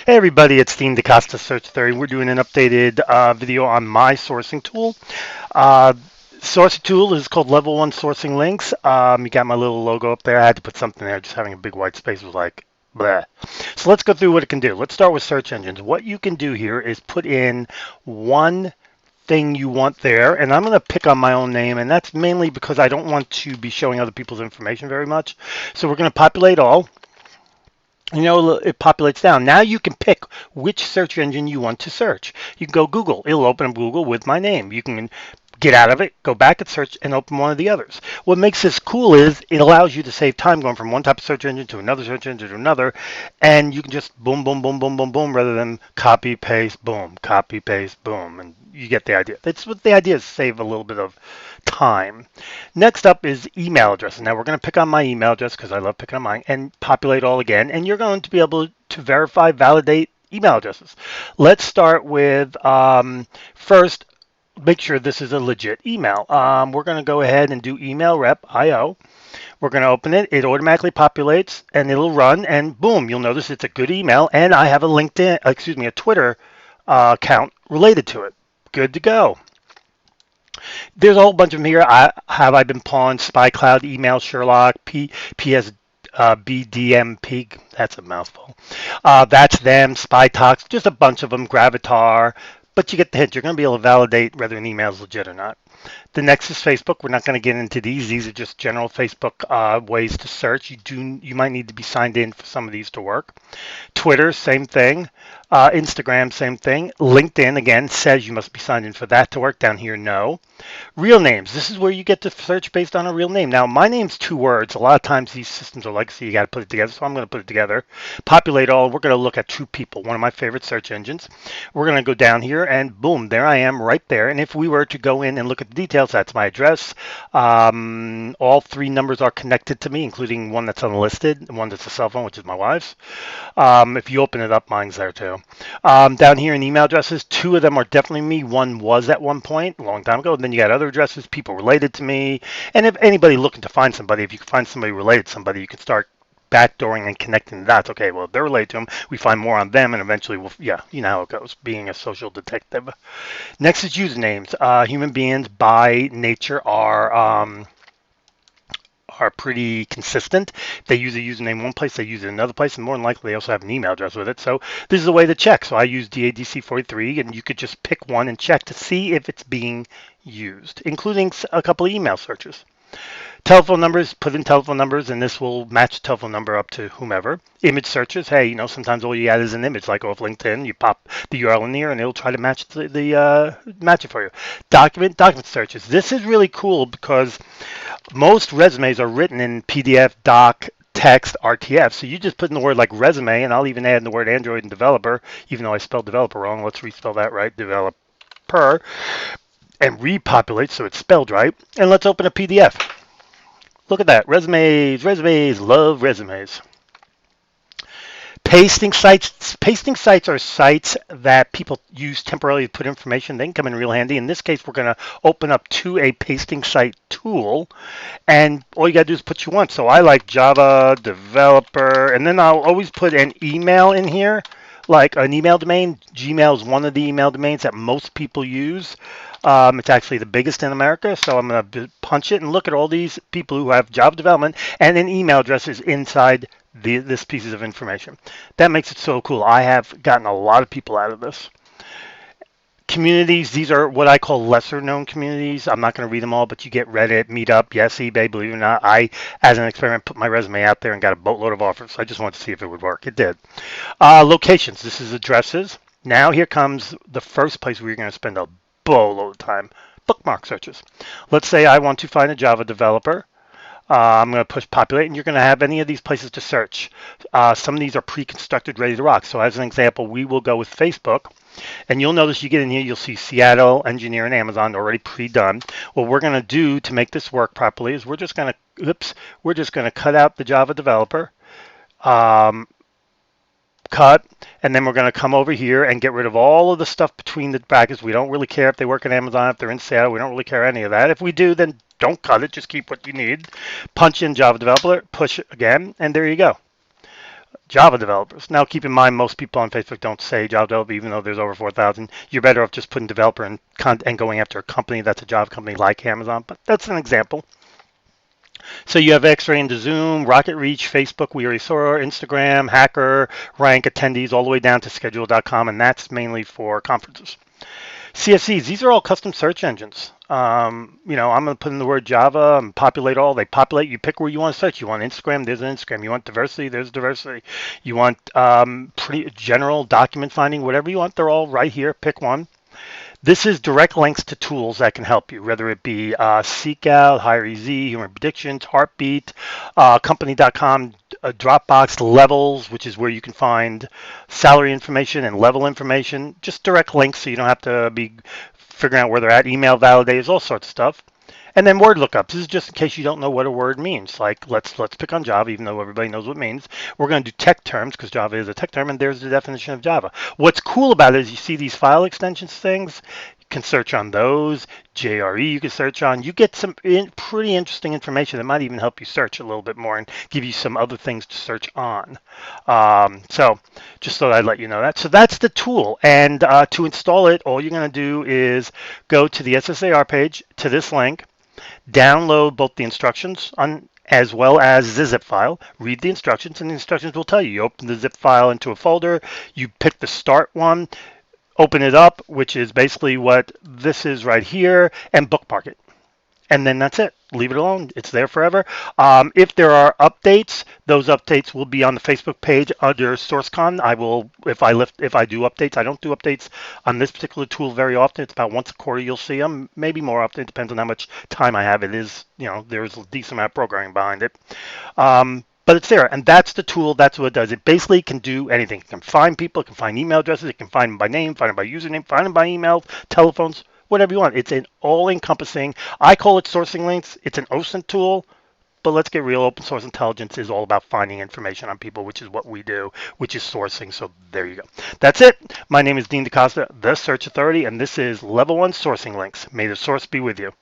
Hey everybody, it's Dean DaCosta Search Theory. We're doing an updated video on my sourcing tool. Uh, Sourcing tool is called Level 1 Sourcing Links. You got my little logo up there. I had to put something there. Just having a big white space was like, bleh. So let's go through what it can do. Let's start with search engines. What you can do here is put in one thing you want there, and I'm going to pick on my own name, and that's mainly because I don't want to be showing other people's information very much. So we're going to populate all. It populates down. Now you can pick which search engine you want to search. You can go Google. It'll open up Google with my name. You can get out of it, go back and search, and open one of the others. What makes this cool is it allows you to save time going from one type of search engine to another search engine to another, and you can just boom, boom, boom, boom, boom, boom, rather than copy, paste, boom, copy, paste, boom, and you get the idea. That's what the idea is, save a little bit of time. Next up is email addresses. Now we're going to pick on my email address because I love picking on mine and populate all again, and you're going to be able to verify, validate email addresses. Let's start with first, make sure this is a legit email. We're going to go ahead and do email rep IO. We're going to open it. It automatically populates and it'll run, and boom, you'll notice it's a good email, and I have a a Twitter account related to it. Good to go. There's a whole bunch of them here. I've been pawned, SpyCloud, Email, Sherlock, PS, BDMP. That's a mouthful. That's them, SpyTalks, just a bunch of them, Gravatar. But you get the hint. You're going to be able to validate whether an email is legit or not. The next is Facebook. We're not going to get into these. These are just general Facebook ways to search. You might need to be signed in for some of these to work. Twitter, same thing. Instagram, same thing. LinkedIn, again, says you must be signed in for that to work. Down here, no. Real names. This is where you get to search based on a real name. Now, my name's 2 words. A lot of times these systems are legacy. You got to put it together, so I'm going to put it together. Populate all. We're going to look at True People, one of my favorite search engines. We're going to go down here, and boom, there I am right there. And if we were to go in and look at the details, that's my address. All 3 numbers are connected to me, including one that's unlisted, and one that's a cell phone, which is my wife's. If you open it up, mine's there too. Down here in email addresses, 2 of them are definitely me. One was at one point, a long time ago. And then you got other addresses, people related to me. And if anybody looking to find somebody, if you can find somebody related to somebody, you can start backdooring and connecting the dots. Okay, well, if they're related to them, we find more on them, and eventually yeah, you know how it goes, being a social detective. Next is usernames. Human beings by nature are pretty consistent. They use a username one place, they use it another place, and more than likely they also have an email address with it. So this is a way to check. So I use DADC43, and you could just pick one and check to see if it's being used, including a couple of email searches. Telephone numbers, put in telephone numbers, and this will match the telephone number up to whomever. Image searches, hey, sometimes all you add is an image, like off LinkedIn. You pop the URL in there, and it'll try to match match it for you. Document searches. This is really cool because most resumes are written in PDF, doc, text, RTF. So you just put in the word like resume, and I'll even add in the word Android and developer, even though I spelled developer wrong. Let's respell that right, developer, and repopulate so it's spelled right. And let's open a PDF. Look at that. Resumes, love resumes. Pasting sites. Pasting sites are sites that people use temporarily to put information. They can come in real handy. In this case, we're going to open up to a pasting site tool, and all you got to do is put what you want. So I like Java, developer, and then I'll always put an email in here, like an email domain. Gmail is one of the email domains that most people use. It's actually the biggest in America, so I'm going to punch it and look at all these people who have Java development and then email addresses inside this pieces of information. That makes it so cool. I have gotten a lot of people out of this. Communities, these are what I call lesser known communities. I'm not going to read them all, but you get Reddit, Meetup, yes, eBay, believe it or not. I, as an experiment, put my resume out there and got a boatload of offers. I just wanted to see if it would work. It did. Locations, this is addresses. Now here comes the first place where you're going to spend a boatload of time. Bookmark searches. Let's say I want to find a Java developer. I'm going to push populate, and you're going to have any of these places to search. Some of these are pre-constructed, ready to rock. So as an example, we will go with Facebook. And you'll notice you get in here, you'll see Seattle, Engineer, and Amazon already pre-done. What we're going to do to make this work properly is we're just going to cut out the Java developer. Cut, and then we're going to come over here and get rid of all of the stuff between the brackets. We don't really care if they work at Amazon, if they're in Seattle. We don't really care any of that. If we do, then don't cut it. Just keep what you need. Punch in Java developer, push it again, and there you go. Java developers. Now, keep in mind, most people on Facebook don't say Java developer, even though there's over 4,000. You're better off just putting developer and going after a company that's a Java company like Amazon. But that's an example. So you have X-Ray into Zoom, Rocket Reach, Facebook, We Already Saw, Instagram, Hacker, Rank, attendees, all the way down to schedule.com, and that's mainly for conferences. CSEs, these are all custom search engines. I'm going to put in the word Java and populate all. They populate. You pick where you want to search. You want Instagram, there's an Instagram. You want diversity, there's diversity. You want pretty general document finding, whatever you want. They're all right here. Pick one. This is direct links to tools that can help you, whether it be Seekout, HireEZ, Human Predictions, Heartbeat, Company.com, Dropbox, Levels, which is where you can find salary information and level information. Just direct links so you don't have to be figuring out where they're at. Email validators, all sorts of stuff. And then word lookups. This is just in case you don't know what a word means. Like let's pick on Java, even though everybody knows what it means. We're going to do tech terms because Java is a tech term, and there's the definition of Java. What's cool about it is you see these file extensions things. You can search on those. JRE you can search on. You get some pretty interesting information that might even help you search a little bit more and give you some other things to search on. So just thought I'd let you know that. So that's the tool. And to install it, all you're going to do is go to the SSAR page to this link. Download both the instructions as well as the zip file. Read the instructions, and the instructions will tell you. You open the zip file into a folder. You pick the start one, open it up, which is basically what this is right here, and bookmark it. And then that's it. Leave it alone. It's there forever. If there are updates, those updates will be on the Facebook page under SourceCon. I will, if I do updates. I don't do updates on this particular tool very often. It's about once a quarter you'll see them. Maybe more often. It depends on how much time I have. It is, there's a decent amount of programming behind it. But it's there, and that's the tool. That's what it does. It basically can do anything. It can find people. It can find email addresses. It can find them by name, find them by username, find them by email, telephones, whatever you want. It's an all-encompassing. I call it sourcing links. It's an OSINT tool, but let's get real. Open source intelligence is all about finding information on people, which is what we do, which is sourcing. So there you go. That's it. My name is Dean DaCosta, the Search Authority, and this is Level 1 Sourcing Links. May the source be with you.